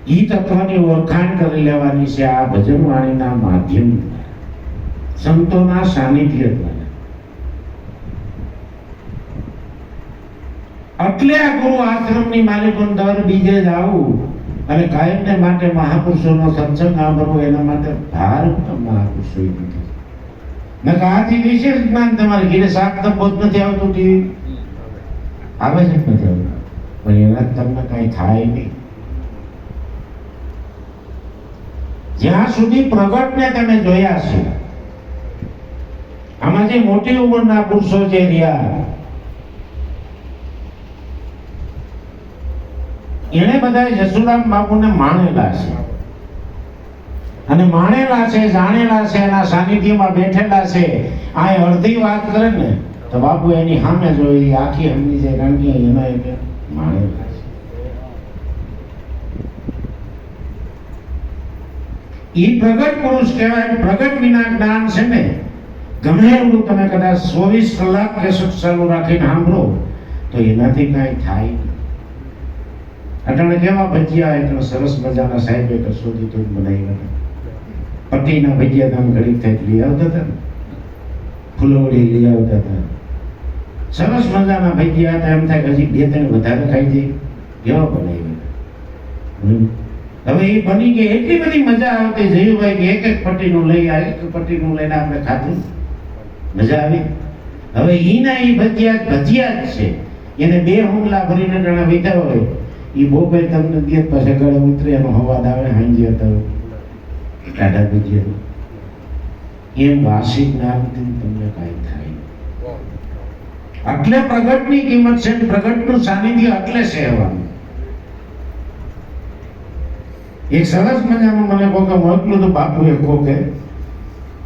ઈ તત્વની ઓળખાણ કરી લેવાની છે આ ભજન વાણીના માધ્યમ સંતોના સાનિધ્ય દ્વારા. એટલે આ ગુરુ આશ્રમની માલિકો દર બીજે જ આવું અને કાયમને માટે મહાપુરુષોનો સત્સંગ સાંભળવો એના માટે ભાર મહાપુરુષો આથી વિશેષ જ્ઞાન તમારે ઘીરે શાક તબોધ નથી આવતું ટીવી આવે છે નથી આવતું પણ એના તમને કઈ થાય નહીં. જ્યાં સુધી પ્રગટને તમે જોયા છે આમાં જે મોટી ઉંમરના પુરુષો જે રહ્યા એને બધા જસુરામ બાપુને માણેલા છે અને માણેલા છે જાણેલા છે એના સાનિધ્યમાં બેઠેલા છે. આ અડધી વાત કરે ને તો બાપુ એની સામે જોઈ આખી હમની જે ગણકી એના એટલે માણેલા છે. ઈ પ્રગટ પુરુષ કહેવાય. પ્રગટ વિના જ્ઞાન છે ને ગમે એટલું તમે કદાચ 24 કલાક કેસેટ ચાલુ રાખીને સાંભળો તો એનાથી કઈ થાય નહીં. અટાણે કેવા ભજીયા એટલે સરસ મજાના સાહેબે કસોટી તો બનાવ્યા પટ્ટીના ભજીયા તમે ઘડીક થાય લઈ આવતા હતા ને ફૂલોડી લઈ આવતા હતા સરસ મજાના ભજીયા હતા. એમ થાય હજી 2-3 વધારે ખાઈ જઈએ કેવા બનાવ્યા. હવે એ બની ગઈ એટલી બધી મજા આવતી જયુભાઈ કે એક પટ્ટીનું લઈ આવે એક પટ્ટીનું લઈને આપણે ખાધું મજા આવી. હવે ઈના ઈ ભજીયા જ છે એને 2 હુમલા ભરીને જણા વીધા હોય ઈ બોબે તમને દે પછી ગળે ઉતરે એનો અવાજ આવે હાંજી હતો ટાઢા ભજીયા એમ વાસી જ્ઞાનથી તમને કાંઈ થાય. એટલે પ્રગટની કિંમત છે. પ્રગટનું સાનિધ્ય એટલે સેવાનું. એક સરસ મજાનું મને કોકે મોકલું તો બાપુએ કોકે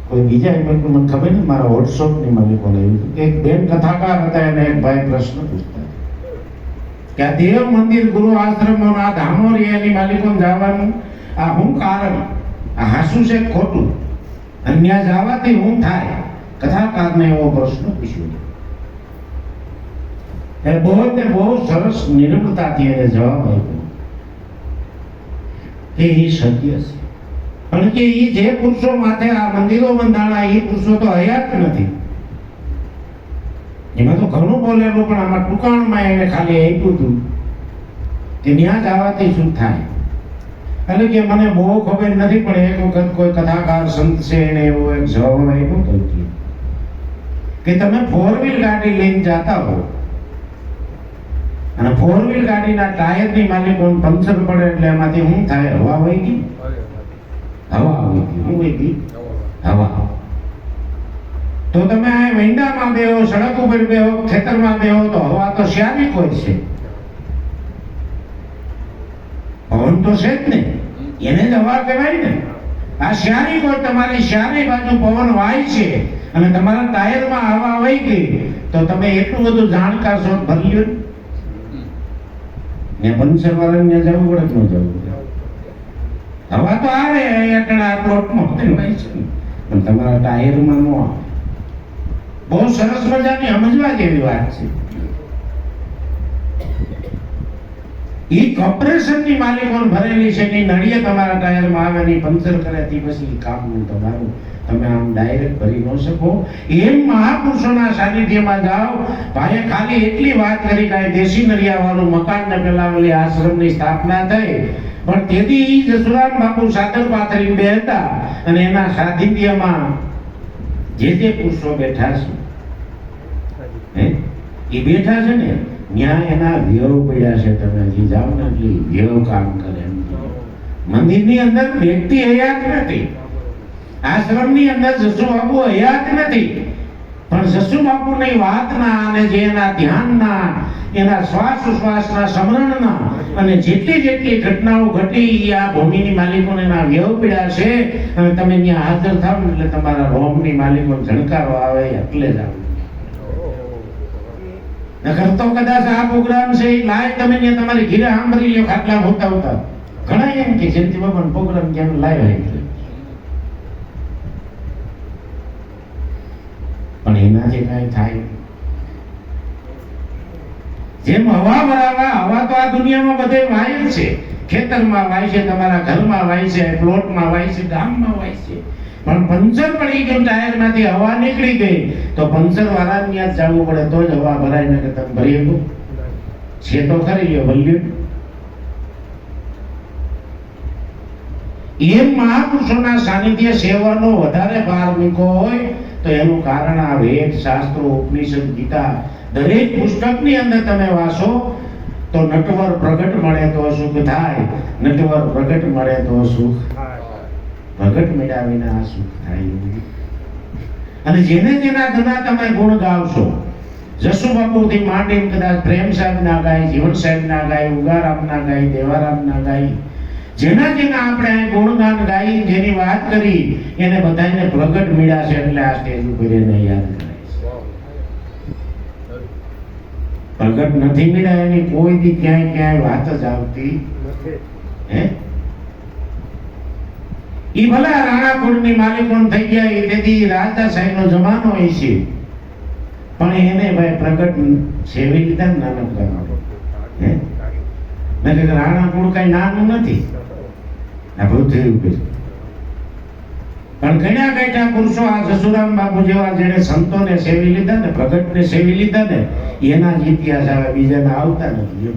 કોઈ બીજા મોકલું મને ખબર નહીં મારા વોટ્સઅપની માલિકોને એવું એક બેન કથાકાર હતા એને એક ભાઈ પ્રશ્ન પૂછતા કે આ દેવ મંદિર ગુરુ આશ્રમોના ધામોરિયાની માલિકોને જવાનું આ શું કારણ? આ હાસું છે ખોટું? અન્ય જવાથી શું થાય? કથાકારને એવો પ્રશ્ન પૂછ્યો. એ બહુ સરસ નિર્મળતાથી એને જવાબ આપ્યો કે એ શક્ય છે. પણ કે એ જે પુરુષો માથે આ મંદિરો બંધાણા એ પુરુષો તો હયાત નથી. એમાં તો ઘણું બોલેલું પણ આમાં ટૂંકાણમાં એને ખાલી આપ્યું હતું કે ત્યાં જવાથી શું થાય. એટલે કે મને બહુ ખબર નથી પણ એક વખત કોઈ કથાકાર સંત છે એને એવો એક જવાબ આપ્યો હતો કે તમે 4-wheel ગાડી લઈને જતા હો અને 4-wheel ગાડીના ટાયરની માલિકોને પંચર પડે એટલે એમાંથી શું થાય? હવા વહી ગઈ. હવા વહી ગઈ. શું વહી ગઈ? હવા. તો તમે આ વૈંડામાં બેહો, સડક ઉપર બેહો, ખેતરમાં બેહો તો હવા તો શ્યામી કોઈ છે. પવન તો છે જ ને એને જ હવા કહેવાય ને. આ શ્યાની કોઈ તમારી શ્યાની બાજુ પવન વાય છે અને તમારા ટાયરમાં હવા વહી ગઈ તો તમે એટલું બધું જાણકાર છો ભર્યું ને પંચર વાળાને જવું પડે કે ન જવું પડે? હવા તો આવે એટલા પ્લોટમાં હોય છે પણ તમારા ટાયરમાં ન આવે. બહુ સરસ મજાની સમજવા જેવી વાત છે. ઈ કોર્પોરેશનની માલિકોને ભરેલી છે કે નળીએ તમારા ટાયરમાં આવે ને પંચર કરે તે પછી કામનું તમારું તમે આમ ડાયરેક્ટ ભરી ન શકો. એમ મહાપુરુષોના સાનિધ્યમાં જાઓ. ભાઈએ ખાલી એટલી વાત કરી કે દેશી નળિયા વાળું મકાન ને પેલા ઓલી આશ્રમની સ્થાપના થઈ પણ તેથી જસુરામ બાપુ સાદર પાથરી બે હતા અને એના સાનિધ્યમાં જે પુરુષો બેઠા છે એ બેઠા છે ને ત્યાં એના વ્યવ પડ્યા છે. તમે હજી જાઓ ને એટલે વ્યવ કામ કરે. મંદિરની અંદર વ્યક્તિ હયાત નથી. આશ્રમની અંદર જસુ બાપુ હયાત નથી પણ જસુ બાપુની વાતના અને જે એના ધ્યાનના એના શ્વાસોશ્વાસના સમરણના અને જેટલી ઘટનાઓ ઘટી આ ભૂમિની માલિકોને એના વ્યવ પીડા છે અને તમે ત્યાં હાજર થાવ એટલે તમારા રોમની માલિકો ઝણકારો આવે એટલે જ આવે. નકર તો કદાચ આ પ્રોગ્રામ છે એ લાઈવ તમે ત્યાં તમારી ઘીરે સાંભળી લ્યો ખાટલા હોતા ઘણા એમ કે જયંતિ બાબાનો પ્રોગ્રામ ક્યાં લાઈવ આવી પણ એનાથી કઈ થાય. જેમ હવા બરાબર હવા તો આ દુનિયામાં બધે વાયુ છે ખેતરમાં વાય છે, તમારા ઘરમાં વાય છે, પ્લોટમાં વાય છે, ગામમાં વાય છે, પણ પંચર પડી ગયું, ટાયરમાંથી હવા નીકળી ગઈ તો પંચર વાળાને ત્યાં જવું પડે તો જ હવા ભરાય, ને કે તમે ભરી શકો છે તો ખરી ભલ્યું. એમ મહાપુરુષોના સાનિધ્ય સેવાનો વધારે ભાર મૂક્યો હોય તો એનું કારણ આ વેદ, શાસ્ત્રો, ઉપનિષદ, ગીતા દરેક પુસ્તકની અંદર તમે વાંચો તો નટવર પ્રગટ મળે તો સુખ થાય, નટવર પ્રગટ મળે તો સુખ પ્રગટ મળ્યા વિના આ સુખ થાય નહીં. અને જેને જેના ઘણા તમે ગુણ ગાવશો, જસુબાપુથી માંડીને કદાચ પ્રેમ સાહેબ ના ગાય, જીવન સાહેબ ના ગાય, ઉગારામ ના ગાય, દેવારામ ના ગાય, જેના જેના આપણે અહીં ગુણગાન ગાઈ, જેની વાત કરી એને બધાને પ્રગટ મળ્યા છે એટલે આ સ્ટેજ ઉપર એને યાદ કરે છે. પ્રગટ નથી મળ્યા એની કોઈ દી ક્યાંય ક્યાંય વાત જ આવતી હે. ઈ ભલે રાણા કુળની માલિકોન થઈ ગયા, એ તેથી રાજાશાહીનો જમાનો હોય છે, પણ એને ભાઈ પ્રગટ સેવી લીધા ને નાનકડા હે. મેં કે રાણા કુળ કઈ નાનું નથી, આ ભૂત થયું કે પણ ઘણા બેઠા પુરુષો આ જસુરામ બાપુ જેવા જેને સંતોને સેવી લીધા ને, પ્રગટને સેવી લીધા ને, એના જ ઇતિહાસ આવે, બીજાના આવતા નથી.